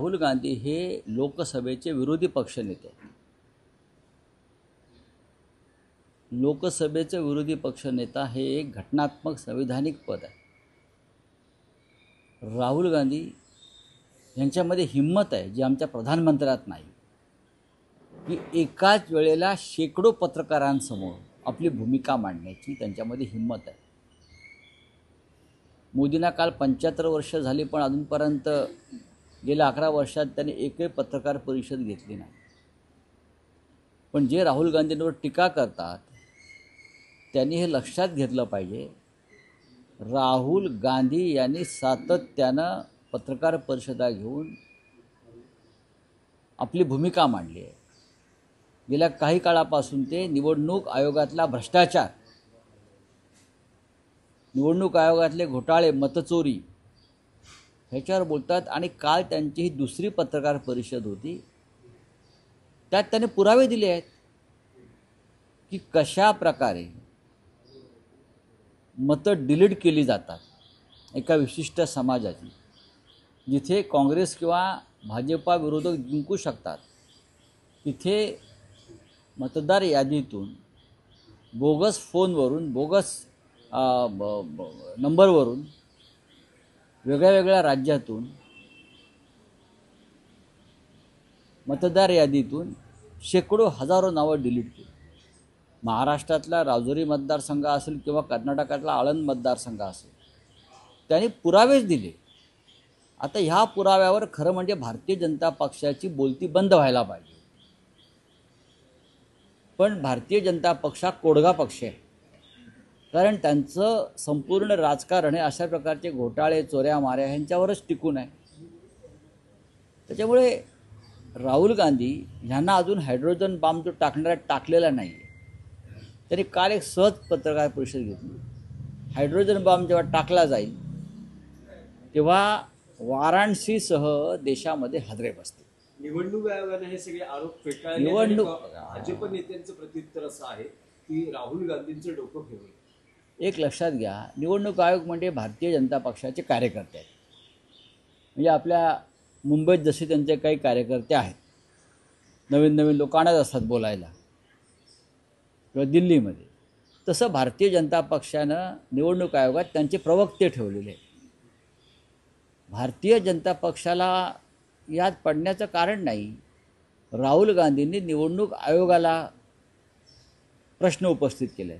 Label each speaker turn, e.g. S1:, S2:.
S1: राहुल गांधी हे लोकसभेचे विरोधी पक्षनेते आहेत. लोकसभेचे विरोधी पक्षनेता हे एक घटनात्मक संविधानिक पद आहे. राहुल गांधी यांच्यामध्ये हिंमत आहे जी आमच्या प्रधानमंत्र्यात नाही, की एकाच वेळेला शेकडो पत्रकारांसमोर आपली भूमिका मांडण्याची त्यांच्यामध्ये हिंमत आहे. मोदींना काल 75 वर्ष झाली, पण अजूनपर्यंत गेल्या 11 वर्षात त्यांनी एकही पत्रकार परिषद घेतली नाही. पण जे राहुल गांधींवर टीका करतात त्यांनी हे लक्षात घेतलं पाहिजे, राहुल गांधी यांनी सातत्यानं पत्रकार परिषदा घेऊन आपली भूमिका मांडली आहे. गेल्या काही काळापासून ते निवडणूक आयोगातला भ्रष्टाचार, निवडणूक आयोगातले घोटाळे, मतचोरी ह्याच्यावर बोलतात. आणि काल त्यांची ही दुसरी पत्रकार परिषद होती, त्यात त्यांनी पुरावे दिले आहेत की कशा प्रकारे मतं डिलीट केली जातात एका विशिष्ट समाजाची, जिथे काँग्रेस किंवा भाजपा विरोधक जिंकू शकतात तिथे मतदार यादीतून बोगस फोनवरून, बोगस नंबरवरून, वेगळ्या वेगळ्या राज्यातून मतदार यादीतून शेकडो हजारो नावं डिलीट केली. महाराष्ट्रातला राजुरी मतदारसंघ असेल किंवा कर्नाटकातला आळंद मतदारसंघ असेल, त्यांनी पुरावेच दिले. आता ह्या पुराव्यावर खरं म्हणजे भारतीय जनता पक्षाची बोलती बंद व्हायला पाहिजे. पण भारतीय जनता पक्ष हा कोडगा पक्ष आहे, कारण त्यांचं संपूर्ण राजकारण हे अशा प्रकारचे घोटाळे, चोऱ्या माऱ्या ह्यांच्यावरच टिकून आहे. त्याच्यामुळे राहुल गांधी ह्यांना अजून हायड्रोजन बॉम्ब जो टाकलेला नाही आहे. त्यांनी काल एक सहज पत्रकार परिषद घेतली. हायड्रोजन बॉम्ब जेव्हा टाकला जाईल तेव्हा वाराणसीसह देशामध्ये हादरे बसतील.
S2: निवडणूक आयोगाने हे सगळे आरोप फेटाळले. भाजप नेत्यांचं प्रत्युत्तर असं आहे की राहुल गांधींचं डोकं फिरवलं.
S1: एक लक्षात घ्या, निवडणूक आयोग म्हणजे भारतीय जनता पक्षाचे कार्यकर्ते आहेत. म्हणजे आपल्या मुंबईत जसे त्यांचे काही कार्यकर्ते आहेत, नवीन नवीन लोक आणत असतात बोलायला, किंवा दिल्लीमध्ये, तसं भारतीय जनता पक्षानं निवडणूक आयोगात त्यांचे प्रवक्ते ठेवलेले आहेत. भारतीय जनता पक्षाला यात पडण्याचं कारण नाही. राहुल गांधींनी निवडणूक आयोगाला प्रश्न उपस्थित केले.